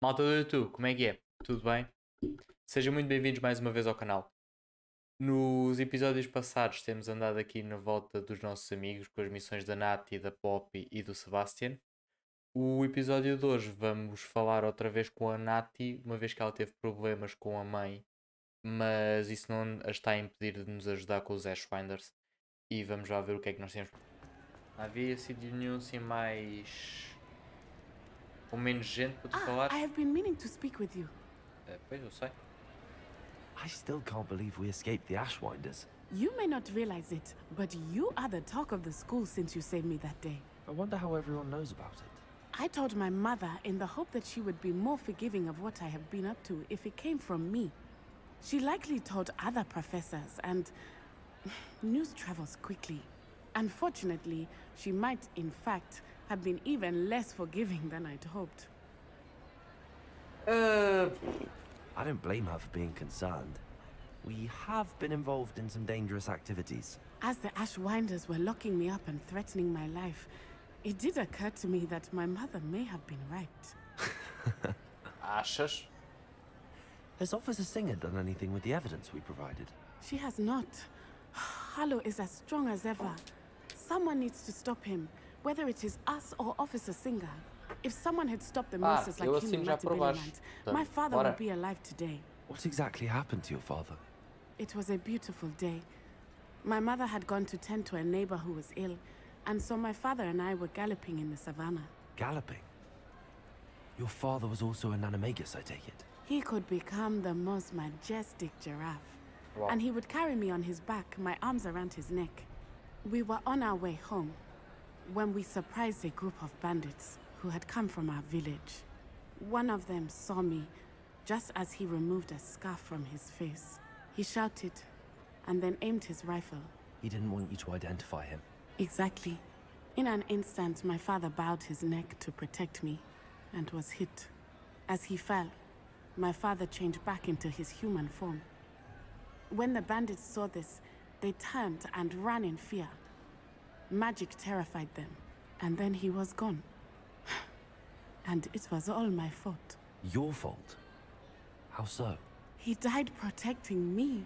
Malta do YouTube, como é que é? Tudo bem? Sejam muito bem-vindos mais uma vez ao canal. Nos episódios passados temos andado aqui na volta dos nossos amigos com as missões da Nati, da Poppy e do Sebastian. O episódio de hoje vamos falar outra vez com a Nati, uma vez que ela teve problemas com a mãe, mas isso não a está a impedir de nos ajudar com os Ashwinders. E vamos lá ver o que é que nós temos. Não havia sítio nenhum assim mais... com menos gente para tu falar? I have been meaning to speak with you. Pois eu sei. I still can't believe we escaped the Ashwinders. You may not realize it, but you are the talk of the school since you saved me that day. I wonder how everyone knows about it. I told my mother in the hope that she would be more forgiving of what I have been up to if it came from me. She likely told other professors, and news travels quickly. Unfortunately, she might, in fact, have been even less forgiving than I'd hoped. I don't blame her for being concerned. We have been involved in some dangerous activities. As the Ashwinders were locking me up and threatening my life, it did occur to me that my mother may have been right. Achas? Has Officer Singer done anything with the evidence we provided? She has not. Harlow is as strong as ever. Someone needs to stop him, whether it is us or Officer Singer. If someone had stopped the monsters like eu him assim in já por baixo. Matibililand, my father Bora. would be alive today. What exactly happened to your father? It was a beautiful day. My mother had gone to tend to a neighbor who was ill, and so my father and I were galloping in the savannah. Galloping? Your father was also an animagus, I take it? He could become the most majestic giraffe. Wow. And he would carry me on his back, my arms around his neck. We were on our way home when we surprised a group of bandits who had come from our village. One of them saw me just as he removed a scarf from his face. He shouted and then aimed his rifle. He didn't want you to identify him. Exactly. In an instant, my father bowed his neck to protect me and was hit. As he fell, my father changed back into his human form. When the bandits saw this, they turned and ran in fear. Magic terrified them, and then he was gone. And it was all my fault. Your fault? How so? He died protecting me.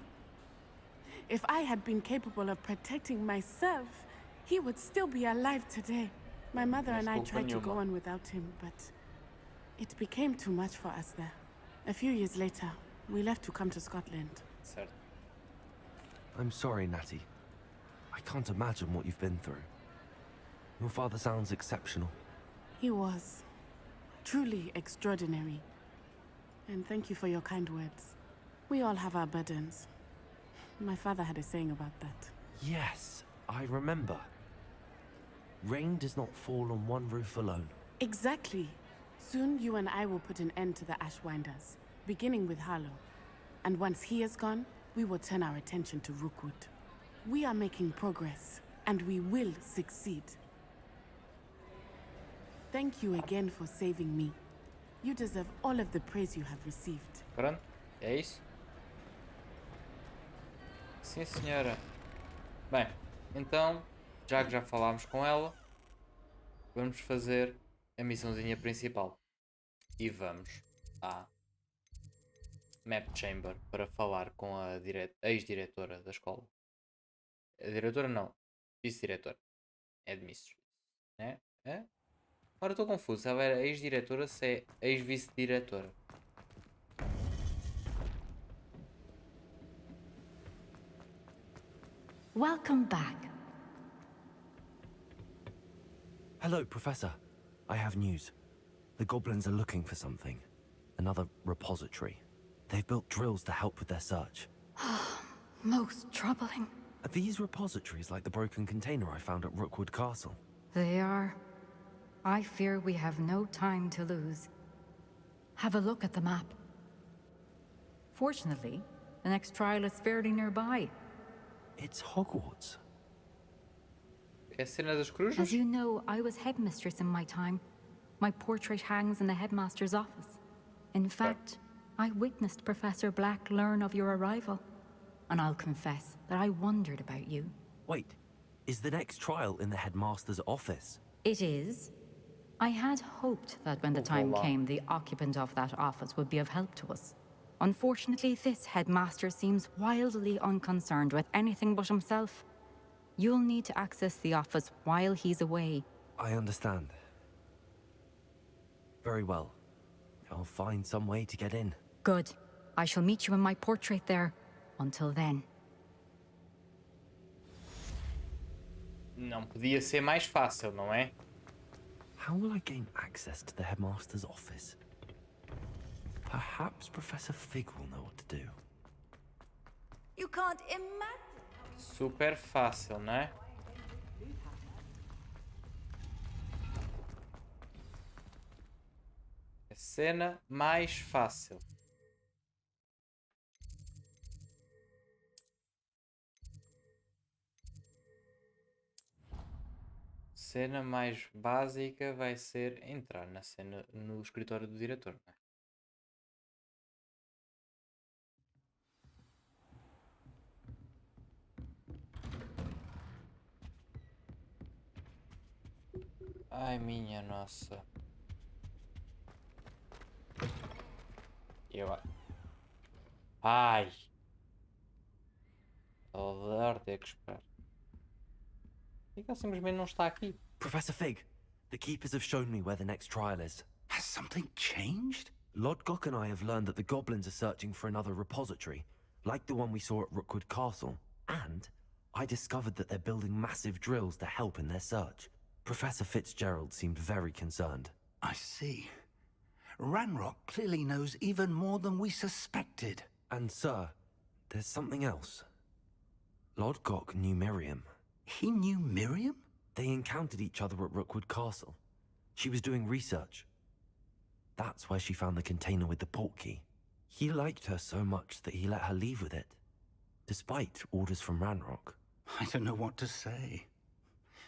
If I had been capable of protecting myself, he would still be alive today. My mother and I tried to go on without him, but it became too much for us there. A few years later, we left to come to Scotland. Certo. I'm sorry, Natty. I can't imagine what you've been through. Your father sounds exceptional. He was truly extraordinary. And thank you for your kind words. We all have our burdens. My father had a saying about that. Yes, I remember. Rain does not fall on one roof alone. Exactly. Soon you and I will put an end to the Ashwinders, beginning with Harlow. And once he is gone, we will turn our attention to Rookwood. We are making progress, and we will succeed. Thank you again for saving me. You deserve all of the praise you have received. Pronto, é isso? Sim, senhora. Bem, então, já que já falámos com ela, vamos fazer a missãozinha principal. E vamos à Map Chamber para falar com a ex-diretora da escola. A diretora não, vice-diretora. Administrator, né? É? Agora estou confuso, se ela era ex-diretora, se é ex-vice-diretora. Welcome back. Hello, Professor. I have news. The goblins are looking for something. Another repository. They've built drills to help with their search. Most troubling. Are these repositories like the broken container I found at Rookwood Castle? They are. I fear we have no time to lose. Have a look at the map. Fortunately, the next trial is fairly nearby. It's Hogwarts. É a cena das corujas? As you know, I was headmistress in my time. My portrait hangs in the headmaster's office. In fact, I witnessed Professor Black learn of your arrival. And I'll confess that I wondered about you. Wait, is the next trial in the headmaster's office? It is. I had hoped that when the time came, the occupant of that office would be of help to us. Unfortunately, this headmaster seems wildly unconcerned with anything but himself. You'll need to access the office while he's away. I understand. Very well. I'll find some way to get in. Good. I shall meet you in my portrait there. Until then. Não podia ser mais fácil, não é? How will I gain access to the headmaster's office? Perhaps Professor Fig will know what to do. You can't imagine. Super fácil, não é? A cena mais fácil. Cena mais básica vai ser entrar na cena no escritório do diretor, não é? Ai, minha nossa. Eu... Ai! Odar ter que esperar. Por que ele simplesmente não está aqui? Professor Fig, the keepers have shown me where the next trial is. Has something changed? Lodgok and I have learned that the goblins are searching for another repository, like the one we saw at Rookwood Castle. And I discovered that they're building massive drills to help in their search. Professor Fitzgerald seemed very concerned. I see. Ranrock clearly knows even more than we suspected. And sir, there's something else. Lodgok knew Miriam. He knew Miriam? They encountered each other at Rookwood Castle. She was doing research. That's where she found the container with the portkey. He liked her so much that he let her leave with it, despite orders from Ranrock. I don't know what to say.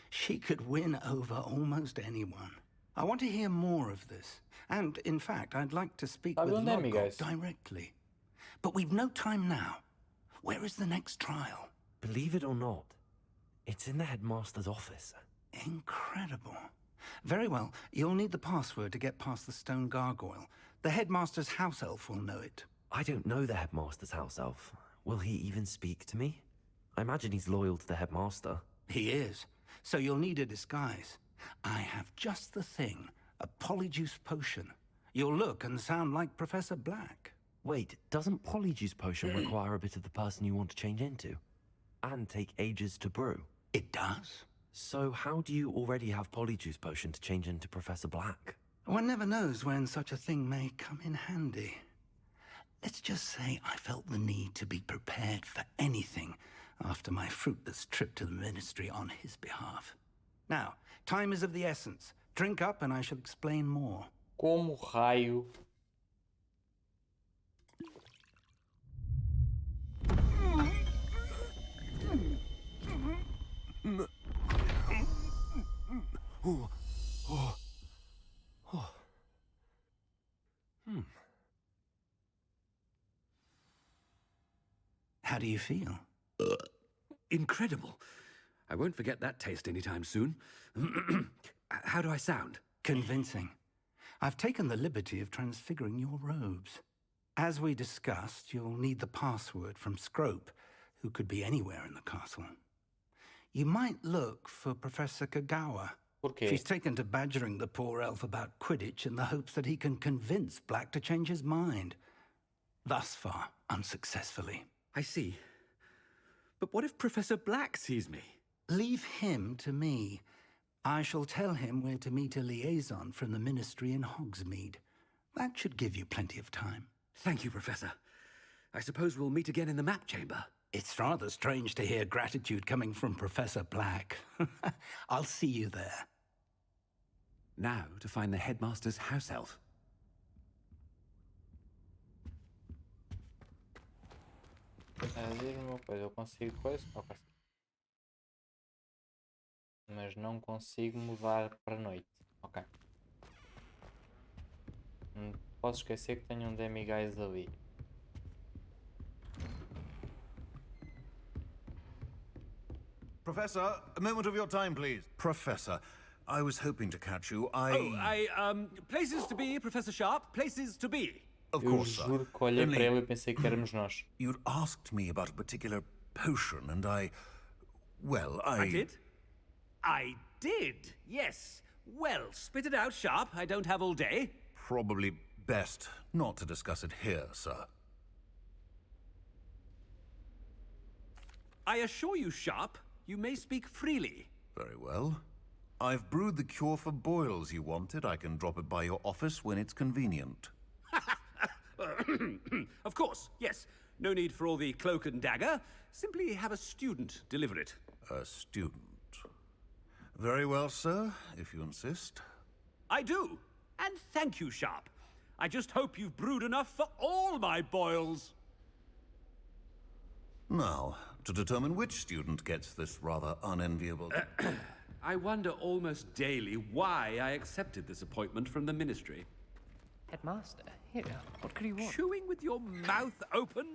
She could win over almost anyone. I want to hear more of this. And, in fact, I'd like to speak with Lodgok directly. But we've no time now. Where is the next trial? Believe it or not, it's in the headmaster's office. Incredible. Very well. You'll need the password to get past the stone gargoyle. The headmaster's house elf will know it. I don't know the headmaster's house elf. Will he even speak to me? I imagine he's loyal to the headmaster. He is. So you'll need a disguise. I have just the thing. A polyjuice potion. You'll look and sound like Professor Black. Wait, doesn't polyjuice potion require a bit of the person you want to change into? And take ages to brew? It does. So how do you already have polyjuice potion to change into Professor Black? One never knows when such a thing may come in handy. Let's just say I felt the need to be prepared for anything after my fruitless trip to the ministry on his behalf. Now, time is of the essence. Drink up and I shall explain more. Como raio? How do you feel? Incredible. I won't forget that taste anytime soon. How do I sound? Convincing. I've taken the liberty of transfiguring your robes. As we discussed, you'll need the password from Scrope, who could be anywhere in the castle. You might look for Professor Kagawa. Por quê? She's taken to badgering the poor elf about Quidditch in the hopes that he can convince Black to change his mind. Thus far, unsuccessfully. I see. But what if Professor Black sees me? Leave him to me. I shall tell him where to meet a liaison from the ministry in Hogsmeade. That should give you plenty of time. Thank you, Professor. I suppose we'll meet again in the map chamber. It's rather strange to hear gratitude coming from Professor Black. I'll see you there. Now to find the headmaster's house elf. Diz-me uma coisa, eu consigo coisa? Ok. Mas não consigo mudar para noite. Ok. Não posso esquecer que tenho um demiguise ali. Professor, a moment of your time, please. Professor, I was hoping to catch you. Places to be, Professor Sharp, places to be. Of Eu course, sir. juro que olhei para Only ele e pensei que éramos nós. you'd asked me about a particular potion, and I did? I did, yes. Well, spit it out, Sharp. I don't have all day. Probably best not to discuss it here, sir. I assure you, Sharp, you may speak freely. Very well. I've brewed the cure for boils you wanted. I can drop it by your office when it's convenient. Of course, yes. No need for all the cloak and dagger. Simply have a student deliver it. A student. Very well, sir, if you insist. I do. And thank you, Sharp. I just hope you've brewed enough for all my boils. Now, to determine which student gets this rather unenviable... I wonder almost daily why I accepted this appointment from the Ministry. Headmaster, here, what could you want? Chewing with your mouth open?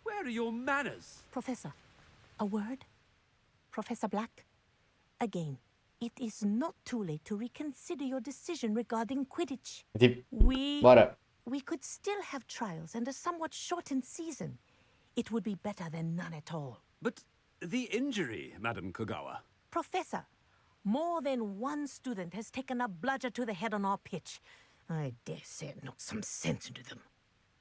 Where are your manners? Professor, a word? Professor Black? Again, it is not too late to reconsider your decision regarding Quidditch. Tipo, We bora. could still have trials and a somewhat shortened season. It would be better than none at all. But the injury, Madam Kogawa. Professor, more than one student has taken a bludger to the head on our pitch. I dare say it knocked some sense into them.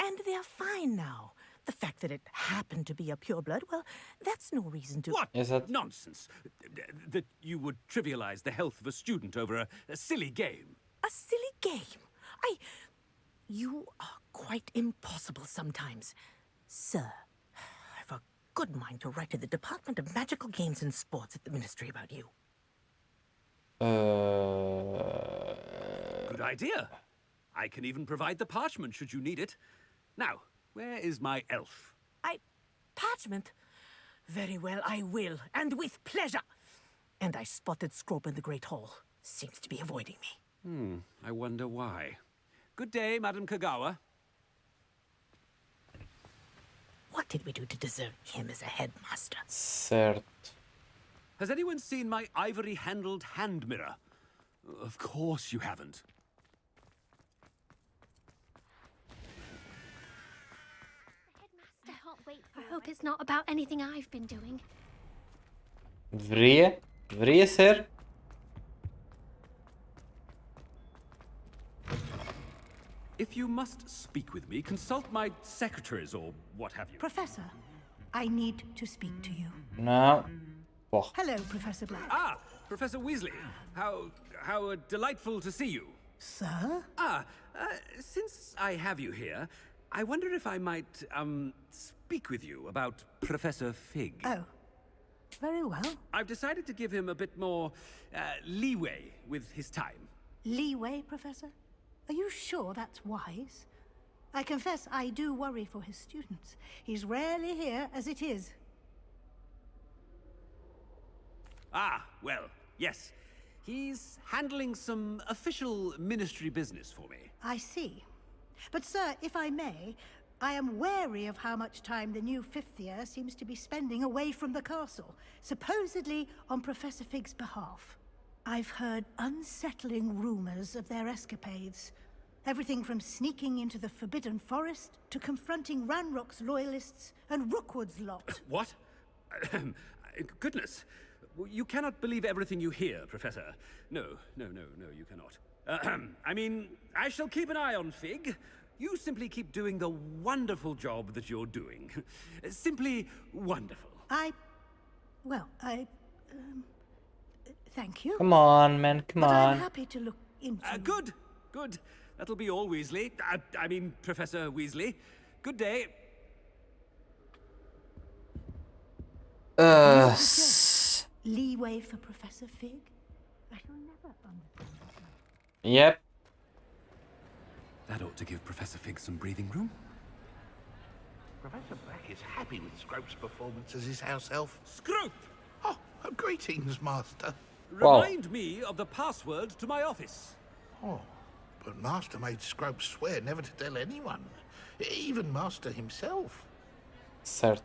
And they're fine now. The fact that it happened to be a pureblood, well, that's no reason to... What Is that- nonsense! That you would trivialize the health of a student over a silly game. A silly game? You are quite impossible sometimes. Sir, I've a good mind to write to the Department of Magical Games and Sports at the Ministry about you. Good idea. I can even provide the parchment should you need it. Now, where is my elf? Parchment? Very well, I will, and with pleasure. And I spotted Scrope in the Great Hall. Seems to be avoiding me. I wonder why. Good day, Madam Kogawa. What did we do to deserve him as a headmaster? Certo. Has anyone seen my ivory-handled hand mirror? Of course you haven't. I can't wait. I hope it's not about anything I've been doing. Deveria? Deveria ser? If you must speak with me, consult my secretaries or what have you. Professor, I need to speak to you. Não. Porra. Hello, Professor Black. Ah, Professor Weasley. How delightful to see you. Sir? Since I have you here, I wonder if I might, speak with you about Professor Fig. Oh, very well. I've decided to give him a bit more, leeway with his time. Leeway, Professor? Are you sure that's wise? I confess I do worry for his students. He's rarely here as it is. Ah, well, yes. He's handling some official ministry business for me. I see. But, sir, if I may, I am wary of how much time the new fifth year seems to be spending away from the castle, supposedly on Professor Fig's behalf. I've heard unsettling rumors of their escapades. Everything from sneaking into the Forbidden Forest to confronting Ranrock's loyalists and Rookwood's lot. What? Goodness. You cannot believe everything you hear, Professor. No, you cannot. I mean, I shall keep an eye on Fig. You simply keep doing the wonderful job that you're doing. Simply wonderful. Thank you. Come on, man. Come But I'm on. happy to look into... Good. That'll be all, Weasley. I mean, Professor Weasley. Good day. Leeway for Professor Fig? I shall never understand. Yep. That ought to give Professor Fig some breathing room. Professor Black is happy with Scrope's performance as his house elf. Scrope! Oh, greetings, Master. Remind me of the password to my office. Oh, but Master made Scrope swear never to tell anyone, even Master himself. Certo.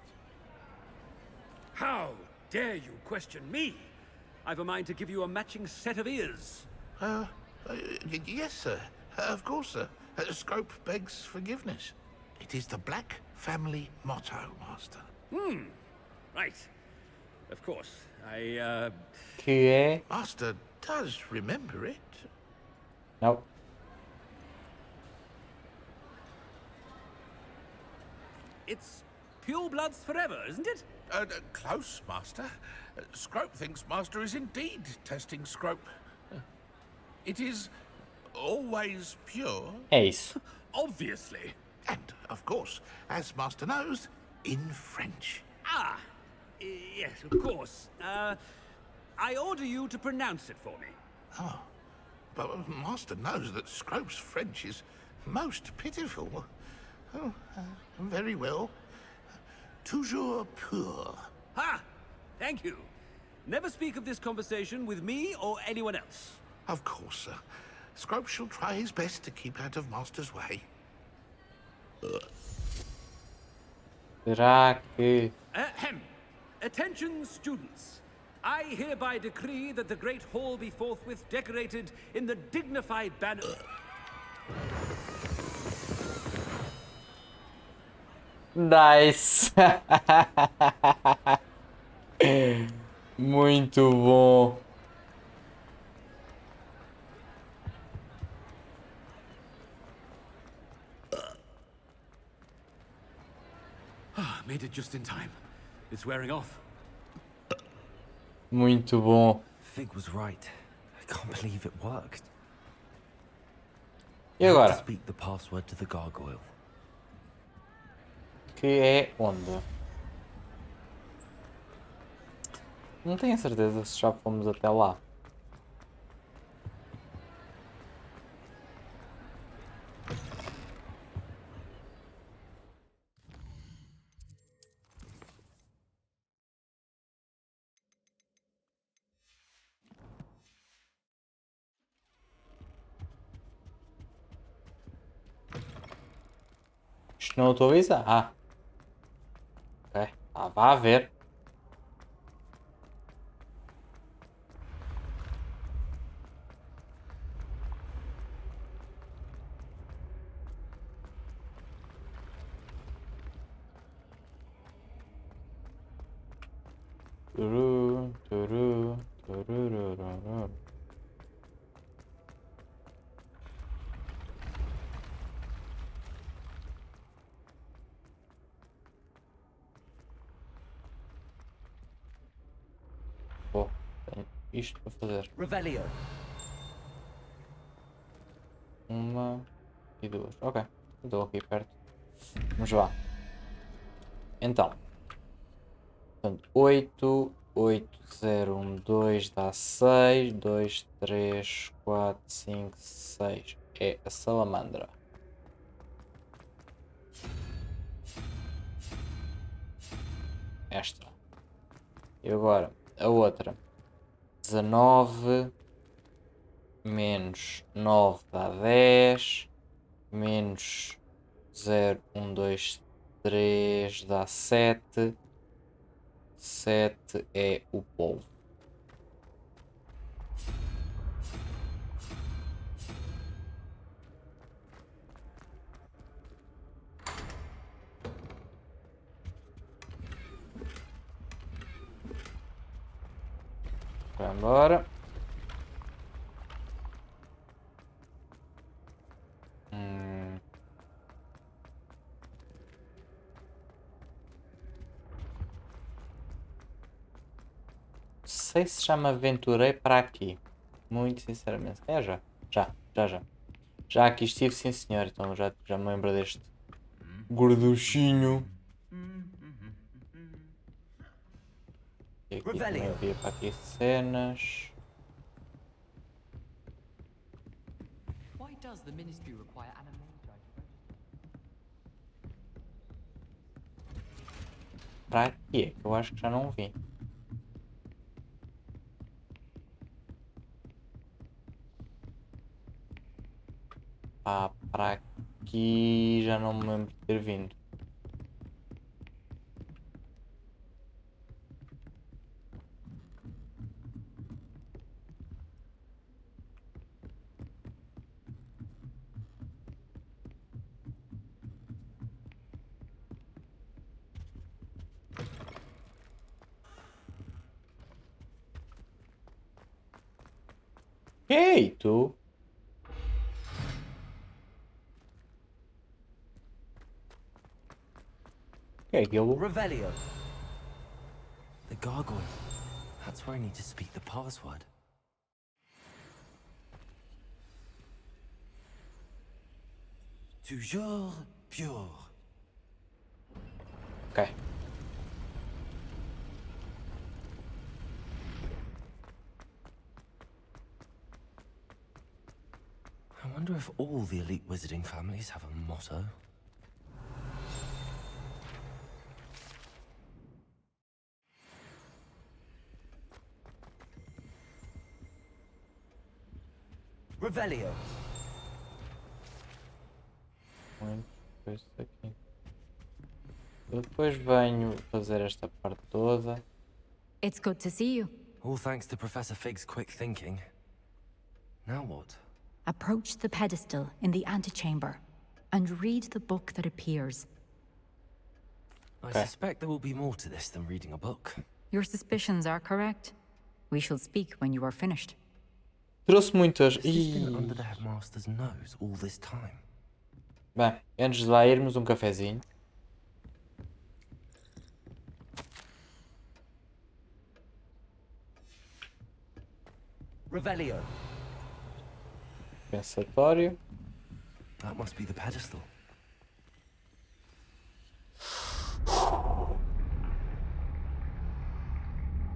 How dare you question me? I've a mind to give you a matching set of ears. Yes, sir. Of course, sir. Scrope begs forgiveness. It is the Black family motto, Master. Right. Of course. I, Que é... Master does remember it. Não. It's pure bloods forever, isn't it? Close, Master. Scrope thinks Master is indeed testing Scrope. It is always pure. É isso. Obviously. And, of course, as Master knows, in French. Ah, yes, of course. I order you to pronounce it for me. Oh, but Master knows that Scrope's French is most pitiful. Oh, very well. Toujours pur. Ha! Thank you. Never speak of this conversation with me or anyone else. Of course, sir. Scrope shall try his best to keep out of Master's way. Será que... Ahem. Attention, students. I hereby decree that the Great Hall be forthwith decorated in the dignified banner... Nice! Muito bom! Made it just in time. It's wearing off. Muito bom! Fig was right. I can't believe it worked. E I have agora? to speak the password to the gargoyle. Que é onde? Não tenho certeza se já fomos até lá. Isto não estou a avisar. Ah. Ok. Ah, vá a ver. Turu, turu, tururururu. Bom, tenho isto para fazer. Revelio. Uma e duas. Ok. Estou aqui perto. Vamos lá. Então. Portanto, 8, 8, 0, 1, 2 dá 6, 2, 3, 4, 5, 6. É a salamandra. Esta. E agora, a outra. 19 menos 9 dá 10. Menos 0, 1, 2, 3 dá 7. 7 é o polvo. Vai embora. Sei se já me aventurei para aqui. Muito sinceramente. É já. Já. Já aqui estive, sim senhor. Então já me lembro deste gorduchinho. E aqui também havia para aqui cenas. Why does the ministry require animation? Para aqui é que eu acho que já não vi. Para aqui já não me lembro de ter vindo. Ei, tu. Que é aquilo? Revelio. The gargoyle. That's where I need to speak the password. Toujours pure. Ok. I wonder if all the elite wizarding families have a motto. Revelio. Muito coisa aqui. Eu depois venho fazer esta parte toda. It's good to see you. All thanks to Professor Fig's quick thinking. Now what? Approach the pedestal in the antechamber and read the book that appears. I suspect there will be more to this than reading a book. Your suspicions are correct. We shall speak when you are finished. Trouxe muitas. Has this been under the headmaster's nose all this time? Bem, antes de lá irmos, cafezinho. Revelio. Pensatório. That must be the pedestal.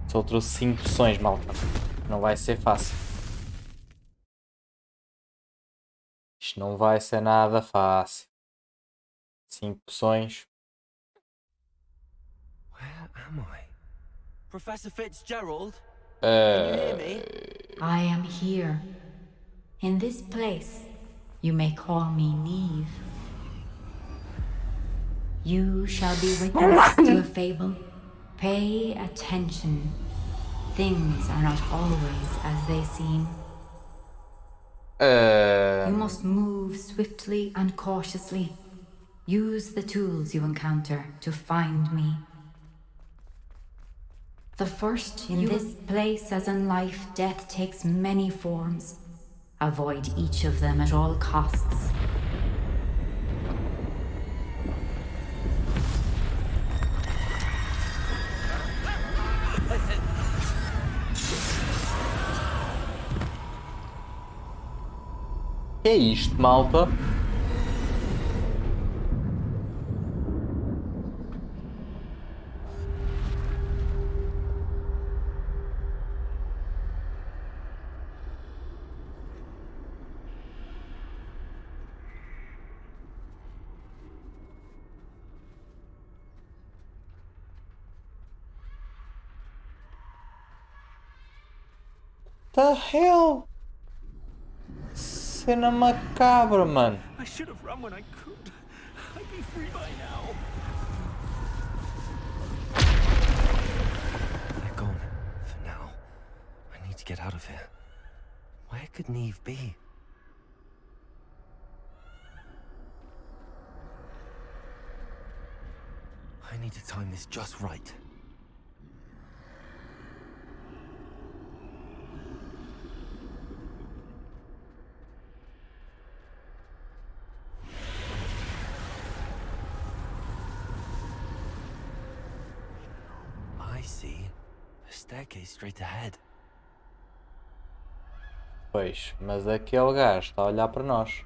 Só trouxe 5 poções, malta. Não vai ser fácil. Isto não vai ser nada fácil. 5 poções. Where am I? Professor Fitzgerald? Can you hear me? I am here. In this place, you may call me Neve. You shall be witness to a fable. Pay attention. Things are not always as they seem. You must move swiftly and cautiously. Use the tools you encounter to find me. The first in this place, as in life, death takes many forms. Avoid each of them at all costs. Que é isto, malta? The hell? Cena macabra, mano. I should have run when I could. I'd be free by now. They're gone. For now. I need to get out of here. Where could Neve be? I need to time this just right. I see. A staircase straight ahead. Pois, mas aquele gajo está a olhar para nós.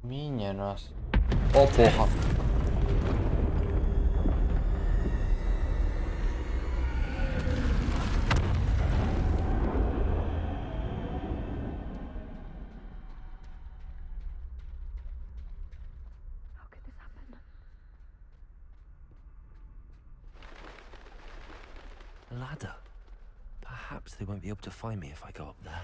Minha nossa. Oh porra. A ladder. Perhaps they won't be able to find me if I go up there.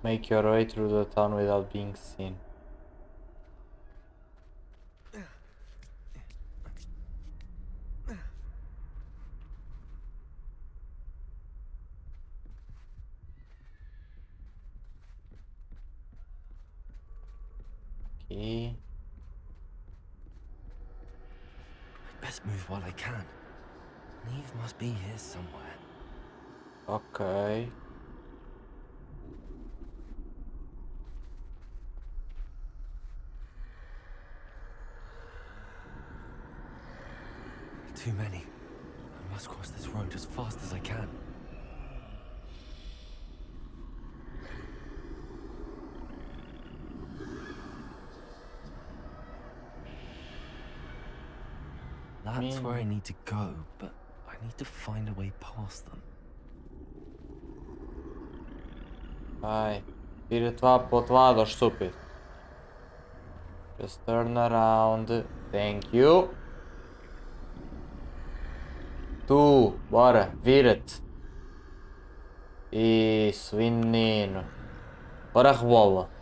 Make your way through the town without being seen. aqui. I'd best move while I can. Neve must be here somewhere. Ok. Too many. I must cross this road as fast as I can. That's where I need to go, but I need to find a way past them. Vai. Vira-te lá para o outro lado, estúpido. Just turn around. Thank you. Tu, bora, vira-te. Isso, menino. Bora, rebola.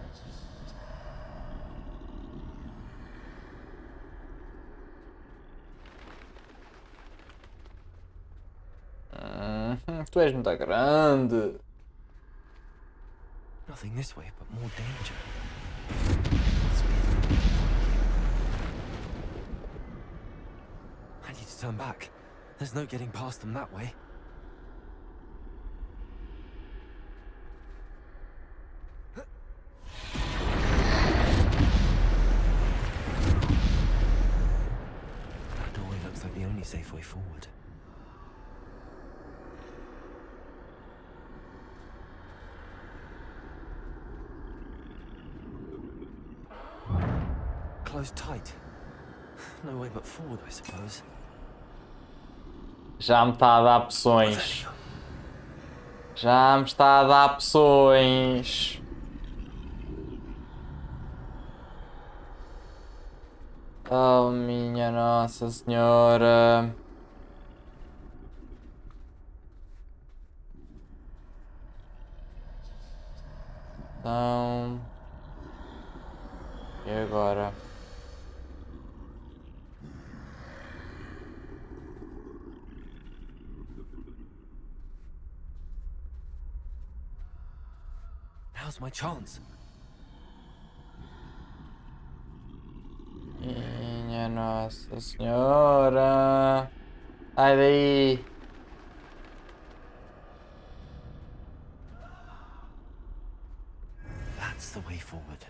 Tu és muito grande. Nothing this way, but more danger. I need to turn back. There's no getting past them that way. That doorway looks like the only safe way forward. Closed tight. No way but forward, I suppose. Já me está a dar opções. Já me está a dar opções. Oh, minha Nossa Senhora. Então... E agora? Now's my chance. Minha Nossa Senhora. Sai daí. That's the way forward.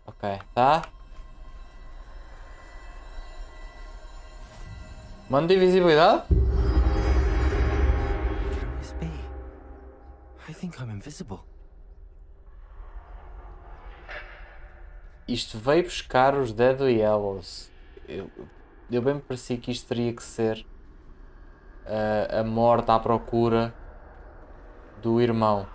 Ok, tá? Mano de invisibilidade? Can this be? I think I'm invisible. Isto veio buscar os Dead Yellows. Eu bem me parecia que isto teria que ser a morte à procura do irmão.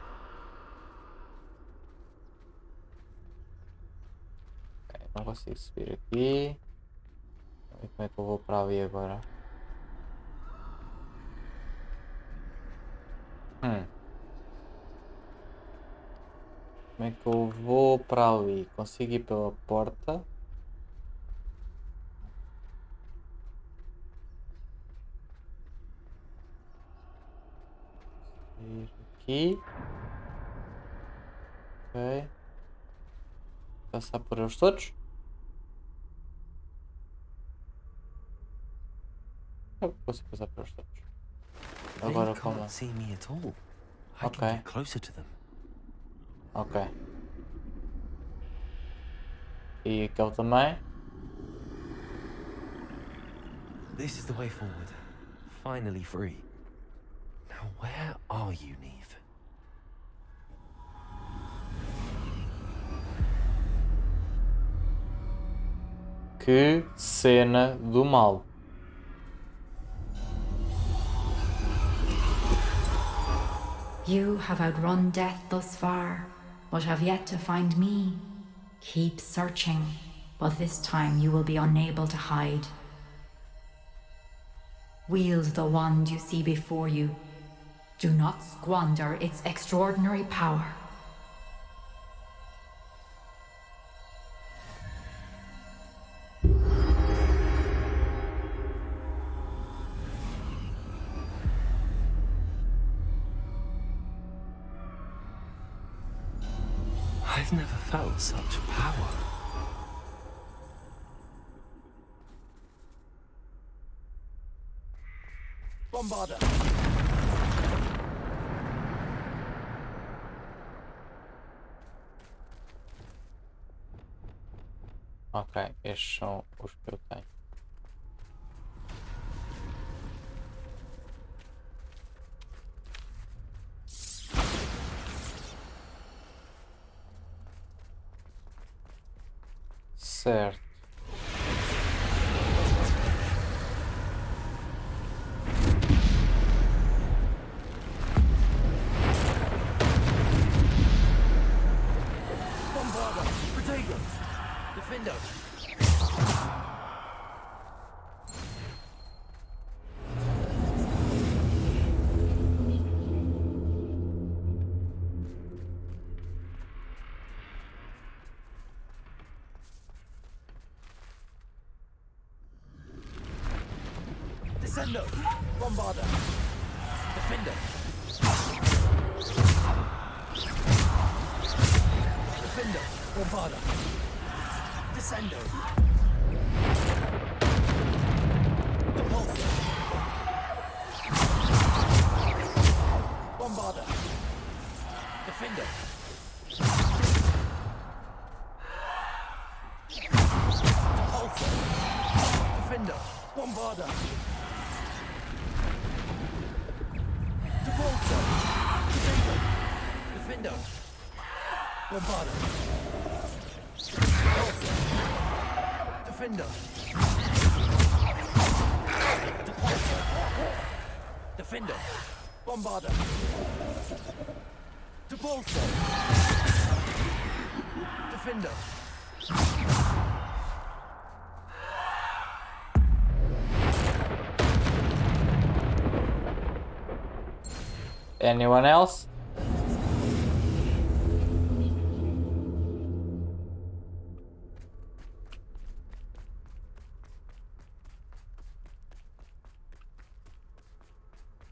Okay, não consigo subir aqui. E como é que eu vou para ali agora? Como é que eu vou para ali? Consigo ir pela porta? Ir aqui. Ok. Passar por eles todos? Eu consigo passar por eles todos. Agora They como? can't see me at all. I Okay. can get closer to them. Ok. E aquele também. This is the way forward. Finally free. Now where are you, Neve? Que cena do mal. You have outrun death thus far, but have yet to find me. Keep searching, but this time you will be unable to hide. Wield the wand you see before you. Do not squander its extraordinary power. I've never felt such power. Bombarder. Ok, estes são os que eu tenho. Certo. Bombarder. Protego. Defender. Descendo. Bombarder. Defender. Defender. Bombarder. Descendo. Depulso. Bombarder. Defender. Depulso. Defender. Bombarder. Depulso. Defender. Defender. Bombarder. Depulso. Defender. Depulso. Defender. Bombarder. Depulso. Defender. Anyone else?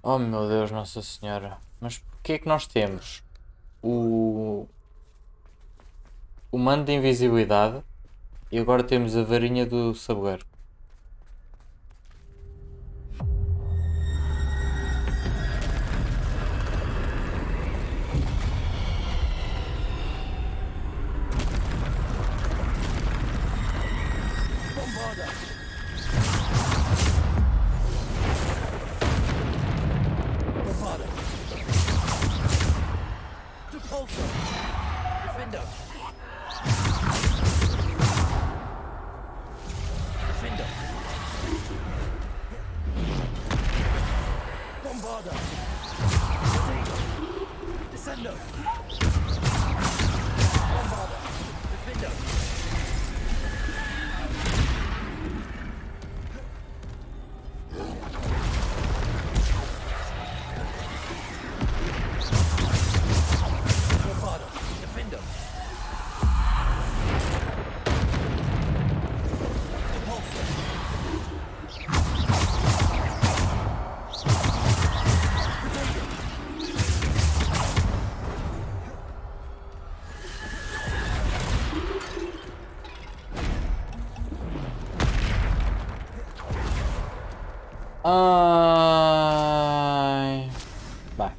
Oh meu Deus, Nossa Senhora. Mas porquê é que nós temos o mando de invisibilidade e agora temos a varinha do sabueiro? Ai. Vai.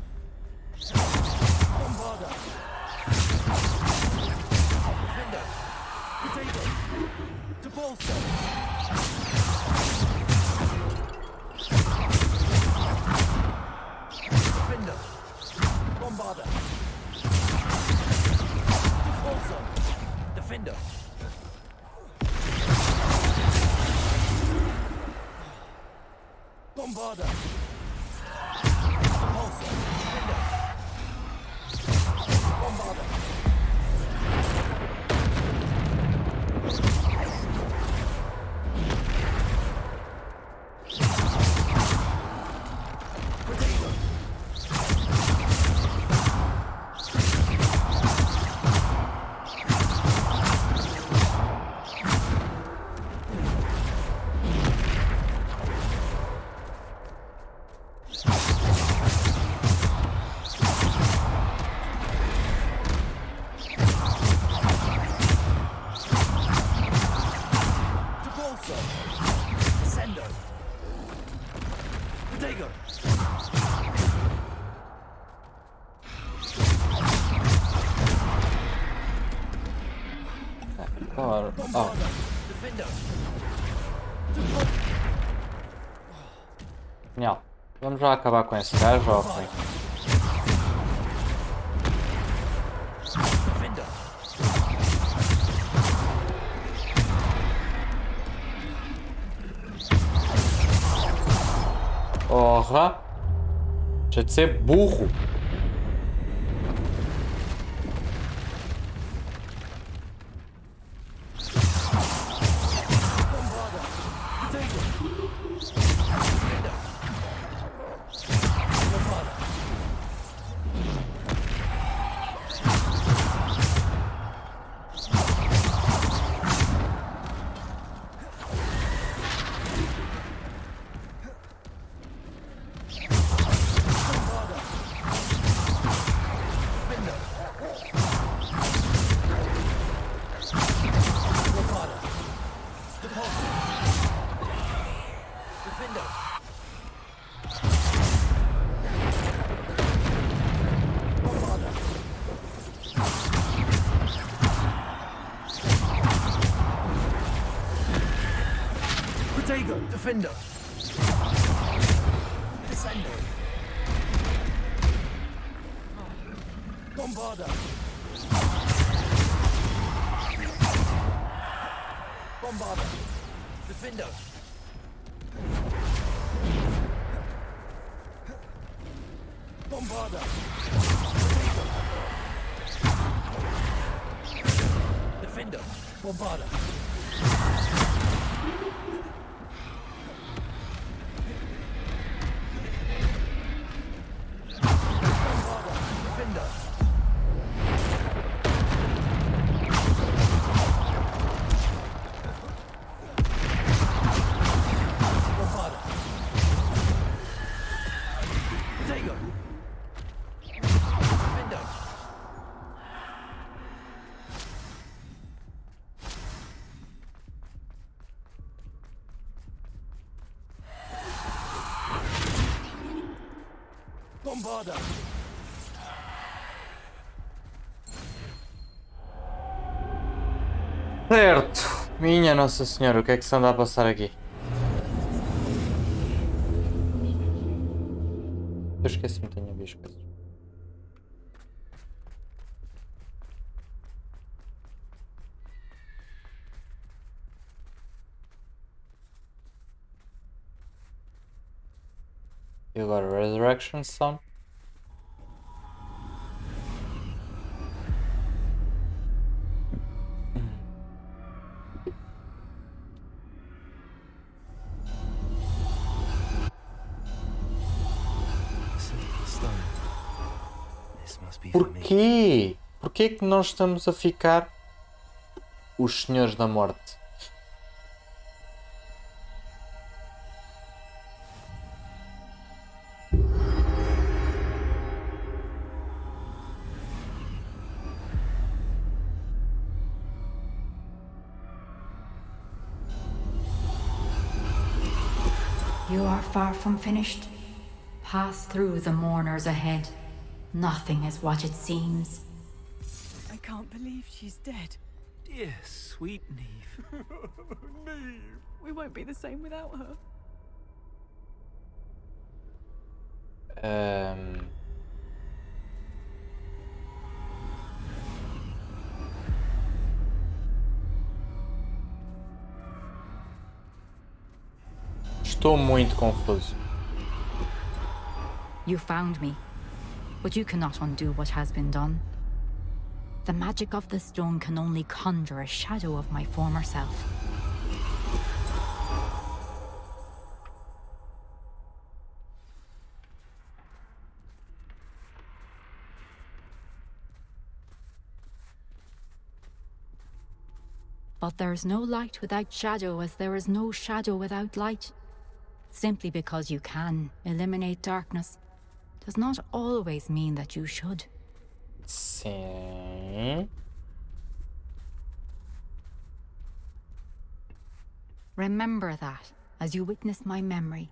Ora, oh. Genial. Vamos já acabar com esse gajo, ó. Porra! Deixa de ser burro! Defender. Descender. Bombarder. Bombarder. Defender. Bombarder. Defender. Bombarder. Certo. Minha Nossa Senhora, o que é que se anda a passar aqui? Eu esqueci-me, tenho a ver as coisas. E agora, Resurrection Sound. Porquê? Porquê que nós estamos a ficar os senhores da morte? You are far from finished. Pass through the mourners ahead. Nothing is what it seems. I can't believe she's dead. Dear, sweet Neve. Neve! We won't be the same without her. Estou muito confuso. You found me, but you cannot undo what has been done. The magic of the stone can only conjure a shadow of my former self. But there is no light without shadow, as there is no shadow without light. Simply because you can eliminate darkness does not always mean that you should. Sim. Remember that as you witness my memory.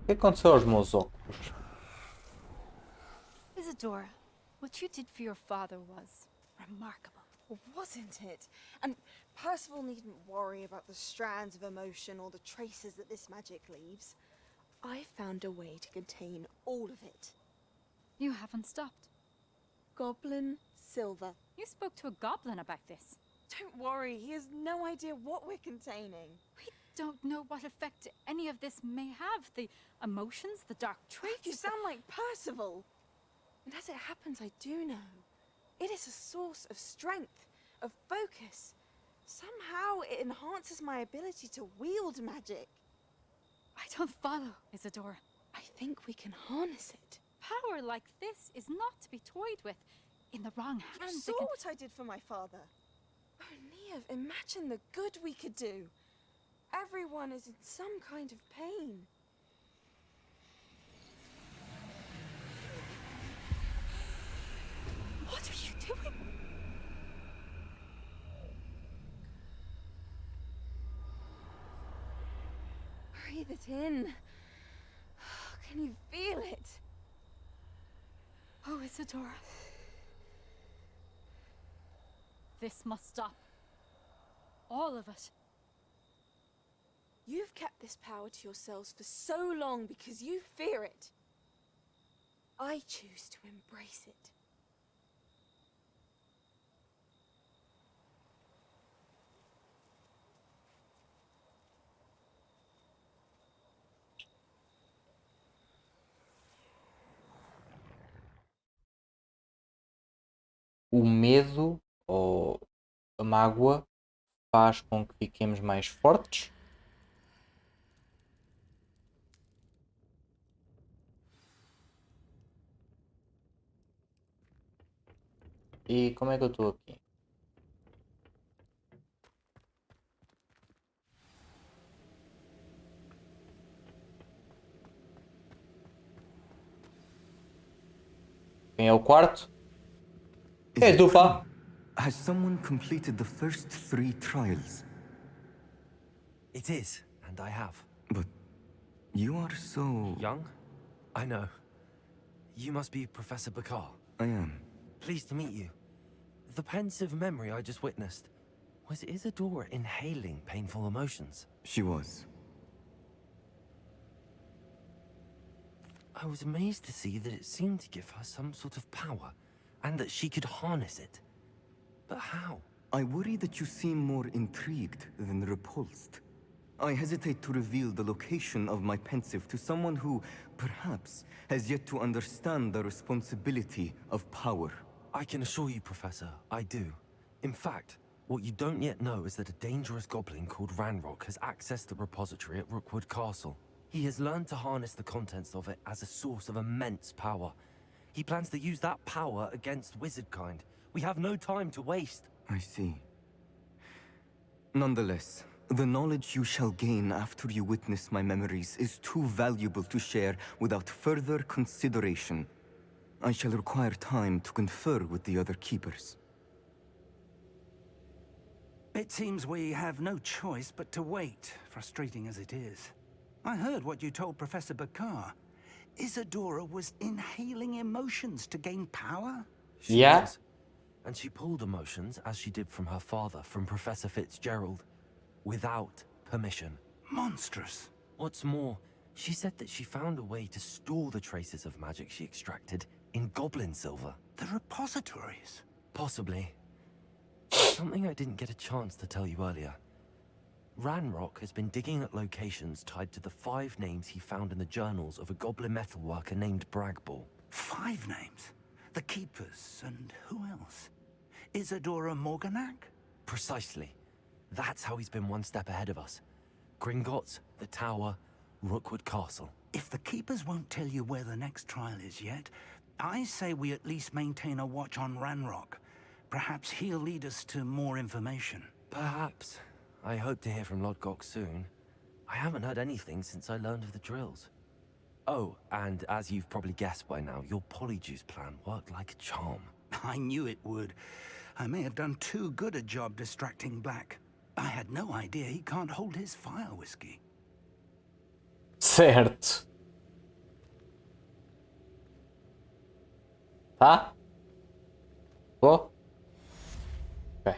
que aconteceu aos meus óculos? Isadora, what you did for your father was remarkable. Wasn't it? And Percival needn't worry about the strands of emotion or the traces that this magic leaves. I found a way to contain all of it. You haven't stopped. Goblin Silver. You spoke to a goblin about this. Don't worry, he has no idea what we're containing. We don't know what effect any of this may have. The emotions, the dark traits. You sound like Percival. And as it happens, I do know. It is a source of strength, of focus. Somehow it enhances my ability to wield magic. I don't follow, Isadora. I think we can harness it. Power like this is not to be toyed with. In the wrong hands, You saw what I did for my father. Oh, Neve, imagine the good we could do. Everyone is in some kind of pain. What are you doing? Breathe it in. Can you feel it? Oh, Isadora. This must stop. All of it. You've kept this power to yourselves for so long because you fear it. I choose to embrace it. O medo ou a mágoa faz com que fiquemos mais fortes? E como é que eu estou aqui? Quem é o quarto? É tu, pá. Has someone completed the first 3 trials? It is, and I have. But you are so... Young? I know. You must be Professor Bakar. I am. Pleased to meet you. The pensive memory I just witnessed, was Isadora inhaling painful emotions? She was. I was amazed to see that it seemed to give her some sort of power, and that she could harness it. But how? I worry that you seem more intrigued than repulsed. I hesitate to reveal the location of my pensive to someone who, perhaps, has yet to understand the responsibility of power. I can assure you, Professor, I do. In fact, what you don't yet know is that a dangerous goblin called Ranrock has accessed the repository at Rookwood Castle. He has learned to harness the contents of it as a source of immense power. He plans to use that power against wizardkind. We have no time to waste. I see. Nonetheless, the knowledge you shall gain after you witness my memories is too valuable to share without further consideration. I shall require time to confer with the other keepers. It seems we have no choice but to wait, frustrating as it is. I heard what you told Professor Bakar. Isadora was inhaling emotions to gain power? She was. And she pulled emotions, as she did from her father, from Professor Fitzgerald, without permission. Monstrous. What's more, she said that she found a way to store the traces of magic she extracted in goblin silver. The repositories? Possibly. Something I didn't get a chance to tell you earlier. Ranrock has been digging at locations tied to the 5 names he found in the journals of a goblin metalworker named Bragball. 5 names? The Keepers, and who else? Isadora Morganac? Precisely. That's how he's been one step ahead of us. Gringotts, the Tower, Rookwood Castle. If the Keepers won't tell you where the next trial is yet, I say we at least maintain a watch on Ranrock. Perhaps he'll lead us to more information. Perhaps. I hope to hear from Lodgok soon. I haven't heard anything since I learned of the drills. Oh, and as you've probably guessed by now, your polyjuice plan worked like a charm. I knew it would. I may have done too good a job distracting Black. I had no idea he can't hold his fire whiskey. Certo. Tá? Tô? Ok.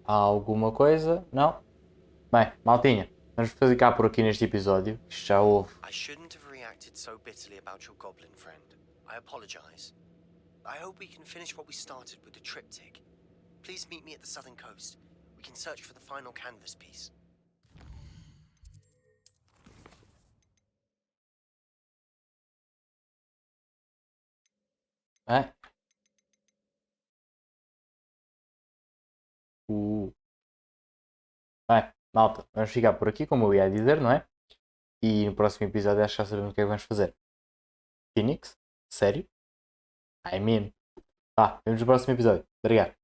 Há alguma coisa? Não? Bem, maltinha, vamos ficar por aqui neste episódio. Isto já houve. I shouldn't have reacted so bitterly about your goblin friend. I apologize. I hope we can finish what we started with the triptych. Please meet me at the southern coast. We can search for the final canvas piece. Bem. Bem, malta, vamos ficar por aqui, como eu ia dizer, não é? E no próximo episódio acho que já sabemos o que é que vamos fazer. Phoenix? Sério? I mean. Vemos no próximo episódio. Obrigado.